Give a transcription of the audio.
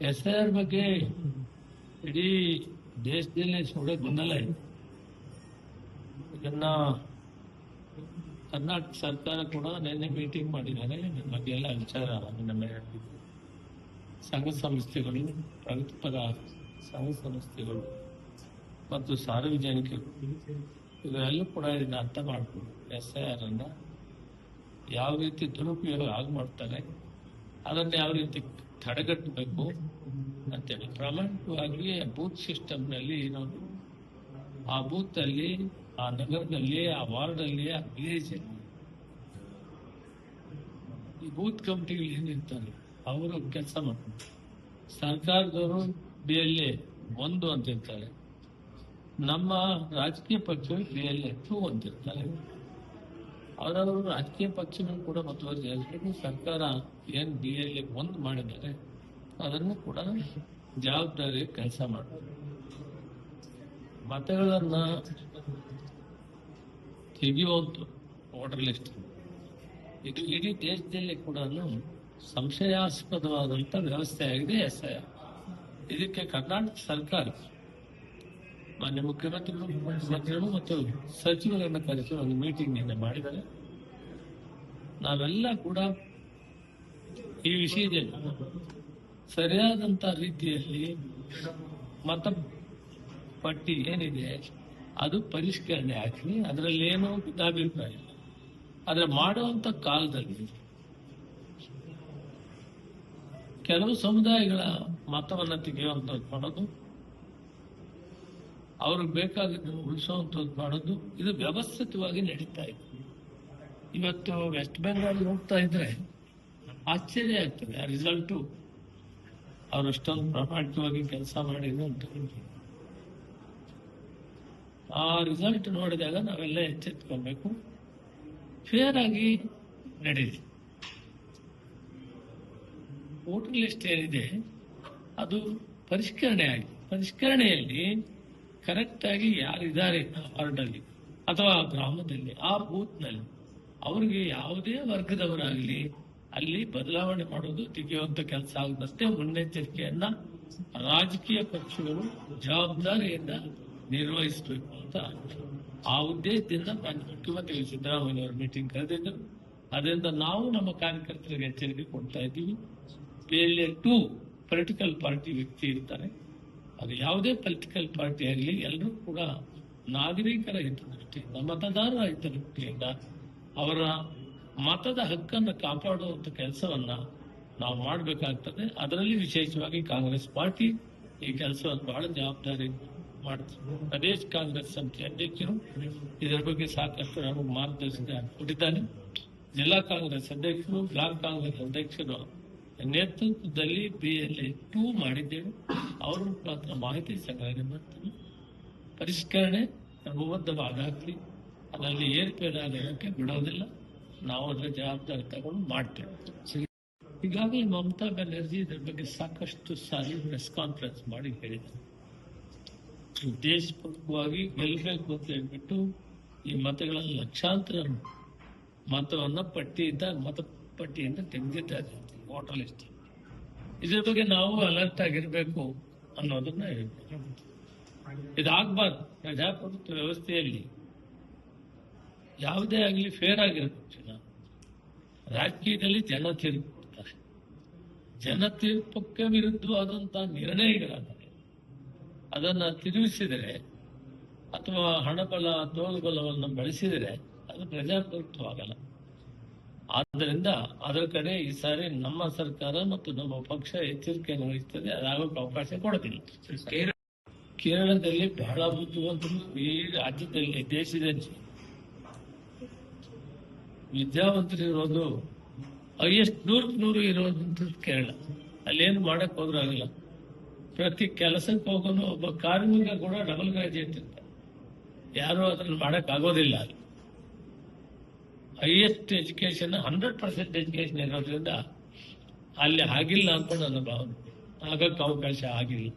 SIR ಬಗ್ಗೆ ಇಡೀ ದೇಶದಲ್ಲಿ ಸುಡೋ ಗೊಂದಲ ಇದೆ. ಇದನ್ನ ಕರ್ನಾಟಕ ಸರ್ಕಾರ ಕೂಡ ನಿನ್ನೆ ಮೀಟಿಂಗ್ ಮಾಡಿದ್ದಾರೆ. ಬಗ್ಗೆ ಎಲ್ಲ ವಿಚಾರ ನಮ್ಮ ಸಂಘ ಸಂಸ್ಥೆಗಳು, ಪ್ರಗತಿಪರ ಸಂಘ ಸಂಸ್ಥೆಗಳು ಮತ್ತು ಸಾರ್ವಜನಿಕರು ಇವರೆಲ್ಲೂ ಕೂಡ ಇದನ್ನ ಅರ್ಥ ಮಾಡಿಕೊಂಡು SIR ಅನ್ನ ಯಾವ ರೀತಿ ದುರುಪಯೋಗ ಮಾಡ್ತಾರೆ, ಅದನ್ನು ಯಾವ ರೀತಿ ತಡೆಗಟ್ಟಬೇಕು ಅಂತೇಳಿ ಪ್ರಾಮಾಣಿಕವಾಗಿ ಬೂತ್ ಸಿಸ್ಟಮ್ನಲ್ಲಿ ಇನ್ನೊಂದು ಆ ಬೂತ್ ಅಲ್ಲಿ, ಆ ನಗರದಲ್ಲಿ, ಆ ವಾರ್ಡ್ ಅಲ್ಲಿ, ಆ ವಿಲೇಜ್ ಅಲ್ಲಿ ಈ ಬೂತ್ ಕಮಿಟಿಗಳು ಏನಿರ್ತಾರೆ ಅವರು ಕೆಲಸ ಮಾಡ್ತಾರೆ. ಸರ್ಕಾರದವರು BLA 1 ಅಂತಿರ್ತಾರೆ, ನಮ್ಮ ರಾಜಕೀಯ ಪಕ್ಷಗಳು BLA 2 ಅಂತಿರ್ತಾರೆ. ಅವರವರು ರಾಜಕೀಯ ಪಕ್ಷಗಳು ಕೂಡ ಮುತುವರ್ಜಿ ಸರ್ಕಾರ ಏನ್ BLA 1 ಮಾಡಿದ್ದಾರೆ ಅದನ್ನು ಕೂಡ ಜವಾಬ್ದಾರಿ ಕೆಲಸ ಮಾಡ್ತಾರೆ. ಮತಗಳನ್ನ ತೆಗೆಯುವಂತ ವೋಟರ್ ಲಿಸ್ಟ್ ಇದು ಇಡೀ ದೇಶದಲ್ಲಿ ಕೂಡ ಸಂಶಯಾಸ್ಪದವಾದಂತ ವ್ಯವಸ್ಥೆ ಆಗಿದೆ SIR. ಇದಕ್ಕೆ ಕರ್ನಾಟಕ ಸರ್ಕಾರ ಮಾನ್ಯ ಮುಖ್ಯಮಂತ್ರಿಗಳು ಮತ್ತು ಸಚಿವರನ್ನ ಕರೆಸಿ ಒಂದು ಮೀಟಿಂಗ್ ನಿನ್ನೆ ಮಾಡಿದ್ದಾರೆ. ನಾವೆಲ್ಲ ಕೂಡ ಈ ವಿಷಯದಲ್ಲಿ ಸರಿಯಾದಂತ ರೀತಿಯಲ್ಲಿ ಮತ ಪಟ್ಟಿ ಏನಿದೆ ಅದು ಪರಿಷ್ಕರಣೆ ಆಗಲಿ, ಅದರಲ್ಲಿ ಏನೋ ಭಿನ್ನಾಭಿಪ್ರಾಯ ಇಲ್ಲ. ಆದ್ರೆ ಮಾಡುವಂತ ಕಾಲದಲ್ಲಿ ಕೆಲವು ಸಮುದಾಯಗಳ ಮತವನ್ನ ತೆಗೆಯುವಂಥದ್ದು ಮಾಡೋದು, ಅವ್ರಿಗೆ ಬೇಕಾಗಿದ್ದನ್ನು ಉಳಿಸುವಂಥದ್ದು ಮಾಡೋದು, ಇದು ವ್ಯವಸ್ಥಿತವಾಗಿ ನಡೀತಾ ಇದೆ. ಇವತ್ತು ವೆಸ್ಟ್ ಬೆಂಗಾಲ್ ಹೋಗ್ತಾ ಇದ್ರೆ ಆಶ್ಚರ್ಯ ಆಗ್ತದೆ. ಆ ರಿಸಲ್ಟು ಅವ್ರು ಅಷ್ಟೊಂದು ಪ್ರಾಮಾಣಿಕವಾಗಿ ಕೆಲಸ ಮಾಡಿದ್ರು ಅಂತ ಆ ರಿಸಲ್ಟ್ ನೋಡಿದಾಗ ನಾವೆಲ್ಲ ಎಚ್ಚೆತ್ಕೊಳ್ಬೇಕು. ಫೇರ್ ಆಗಿ ನಡೀಲಿ. ವೋಟರ್ ಲಿಸ್ಟ್ ಏನಿದೆ ಅದು ಪರಿಷ್ಕರಣೆ ಆಗಿ, ಪರಿಷ್ಕರಣೆಯಲ್ಲಿ ಕರೆಕ್ಟ್ ಆಗಿ ಯಾರಿದ್ದಾರೆ ವಾರ್ಡಲ್ಲಿ ಅಥವಾ ಗ್ರಾಮದಲ್ಲಿ, ಆ ಬೂತ್ನಲ್ಲಿ ಅವ್ರಿಗೆ ಯಾವುದೇ ವರ್ಗದವರಾಗಲಿ ಅಲ್ಲಿ ಬದಲಾವಣೆ ಮಾಡೋದು, ತೆಗೆಯುವಂತ ಕೆಲಸ ಆಗದಂತೆ ಮುನ್ನೆಚ್ಚರಿಕೆಯನ್ನ ರಾಜಕೀಯ ಪಕ್ಷಗಳು ಜವಾಬ್ದಾರಿಯಿಂದ ನಿರ್ವಹಿಸಬೇಕು ಅಂತ ಆ ಉದ್ದೇಶದಿಂದ ಮುಖ್ಯಮಂತ್ರಿ ಸಿದ್ದರಾಮಯ್ಯ ಅವರು ಮೀಟಿಂಗ್ ಕರೆದಿದ್ದರು. ಅದರಿಂದ ನಾವು ನಮ್ಮ ಕಾರ್ಯಕರ್ತರಿಗೆ ಎಚ್ಚರಿಕೆ ಕೊಡ್ತಾ ಇದ್ದೀವಿ. BLA 2 ಪೊಲಿಟಿಕಲ್ ಪಾರ್ಟಿ ವ್ಯಕ್ತಿ ಇರ್ತಾರೆ, ಅದು ಯಾವುದೇ ಪೊಲಿಟಿಕಲ್ ಪಾರ್ಟಿ ಆಗಲಿ, ಎಲ್ಲರೂ ಕೂಡ ನಾಗರಿಕರ ಹಿತದೃಷ್ಟಿಯಿಂದ, ಮತದಾರರ ಹಿತದೃಷ್ಟಿಯಿಂದ ಅವರ ಮತದ ಹಕ್ಕನ್ನು ಕಾಪಾಡುವಂತ ಕೆಲಸವನ್ನ ನಾವು ಮಾಡಬೇಕಾಗ್ತದೆ. ಅದರಲ್ಲಿ ವಿಶೇಷವಾಗಿ ಕಾಂಗ್ರೆಸ್ ಪಾರ್ಟಿ ಈ ಕೆಲಸವನ್ನು ಬಹಳ ಜವಾಬ್ದಾರಿ ಮಾಡ್ತಾರೆ. ಪ್ರದೇಶ ಕಾಂಗ್ರೆಸ್ ಸಮಿತಿ ಅಧ್ಯಕ್ಷರು ಇದರ ಬಗ್ಗೆ ಸಾಕಷ್ಟು ನಮಗೆ ಮಾರ್ಗದರ್ಶನ ಕೊಟ್ಟಿದ್ದಾರೆ. ಜಿಲ್ಲಾ ಕಾಂಗ್ರೆಸ್ ಅಧ್ಯಕ್ಷರು, ಬ್ಲಾಕ್ ಕಾಂಗ್ರೆಸ್ ಅಧ್ಯಕ್ಷರು ನೇತೃತ್ವದಲ್ಲಿ BLA 2 ಮಾಡಿದ್ದೇವೆ. ಅವರು ಮಾತ್ರ ಮಾಹಿತಿ ಸಂಗ್ರಹಣೆ ಮಾಡ್ತಾರೆ. ಪರಿಷ್ಕರಣೆ ಕ್ರಮಬದ್ಧವಾಗಲಿ, ಅದರಲ್ಲಿ ಏರ್ಪೇರಾಗೋಕ್ಕೆ ಬಿಡೋದಿಲ್ಲ. ನಾವು ಅದರ ಜವಾಬ್ದಾರಿ ತಗೊಂಡು ಮಾಡ್ತೇವೆ. ಈಗಾಗಲೇ ಮಮತಾ ಬ್ಯಾನರ್ಜಿ ಇದರ ಬಗ್ಗೆ ಸಾಕಷ್ಟು ಸಾರಿ ಪ್ರೆಸ್ ಕಾನ್ಫರೆನ್ಸ್ ಮಾಡಿ ಹೇಳಿದ್ದಾರೆ. ಉದ್ದೇಶಪೂರ್ವಕವಾಗಿ ಗೆಲ್ಲಬೇಕು ಅಂತ ಹೇಳ್ಬಿಟ್ಟು ಈ ಮತಗಳಲ್ಲಿ ಲಕ್ಷಾಂತರ ಮತವನ್ನ ಮತಪಟ್ಟಿಯಿಂದ ತೆಗೆದಿದ್ದಾರೆ ವೋಟರ್ ಲಿಸ್ಟ್. ಇದ್ರ ಬಗ್ಗೆ ನಾವು ಅಲರ್ಟ್ ಆಗಿರ್ಬೇಕು ಅನ್ನೋದನ್ನ ಹೇಳ್ಬೇಕು. ಇದಾಗಬಾರ್ದು. ಪ್ರಜಾಪ್ರಭುತ್ವ ವ್ಯವಸ್ಥೆಯಲ್ಲಿ ಯಾವುದೇ ಆಗಲಿ ಫೇರ್ ಆಗಿರಬೇಕು. ರಾಜಕೀಯದಲ್ಲಿ ಜನ ತೀರ್ಪು ಕೊಡ್ತಾರೆ. ಜನ ತೀರ್ಪಕ್ಕೆ ವಿರುದ್ಧವಾದಂತಹ ನಿರ್ಣಯಗಳಾದರೆ ಅದನ್ನ ತಿರುಗಿಸಿದರೆ ಅಥವಾ ಹಣಬಲ, ತೋಳುಬಲವನ್ನು ಬಳಸಿದರೆ ಅದು ಪ್ರಜಾಪ್ರಭುತ್ವ ಆಗಲ್ಲ. ಆದ್ದರಿಂದ ಅದರ ಕಡೆ ಈ ಸಾರಿ ನಮ್ಮ ಸರ್ಕಾರ ಮತ್ತು ನಮ್ಮ ಪಕ್ಷ ಎಚ್ಚರಿಕೆಯನ್ನು ವಹಿಸ್ತದೆ. ಅದಾಗೋಕೆ ಅವಕಾಶ ಕೊಡೋದಿಲ್ಲ. ಕೇರಳದಲ್ಲಿ ಬಹಳ ಬುದ್ಧಿವಂತರು, ಈ ರಾಜ್ಯದಲ್ಲಿ, ದೇಶದಲ್ಲಿ ವಿದ್ಯಾವಂತರು ಇರೋದು ಹೈಯೆಸ್ಟ್ 100 ಇರೋದಂತ ಕೇರಳ. ಅಲ್ಲೇನು ಮಾಡಕ್ ಹೋದ್ರಾಗಲ್ಲ. ಪ್ರತಿ ಕೆಲಸಕ್ಕೆ ಹೋಗೋನು ಒಬ್ಬ ಕಾರ್ಮಿಕ ಕೂಡ ಡಬಲ್ ಗ್ರಾಜುಯೇಟ್ ಇರ್ತಾರೆ. ಯಾರು ಅದ್ರಲ್ಲಿ ಮಾಡಕ್ ಆಗೋದಿಲ್ಲ. ಹೈಯೆಸ್ಟ್ ಎಜುಕೇಶನ್ 100% ಎಜುಕೇಶನ್ ಇರೋದ್ರಿಂದ ಅಲ್ಲಿ ಆಗಿಲ್ಲ ಅಂತ ನನ್ನ ಭಾವನೆ. ಆಗಕ್ಕೆ ಅವಕಾಶ ಆಗಿಲ್ಲ.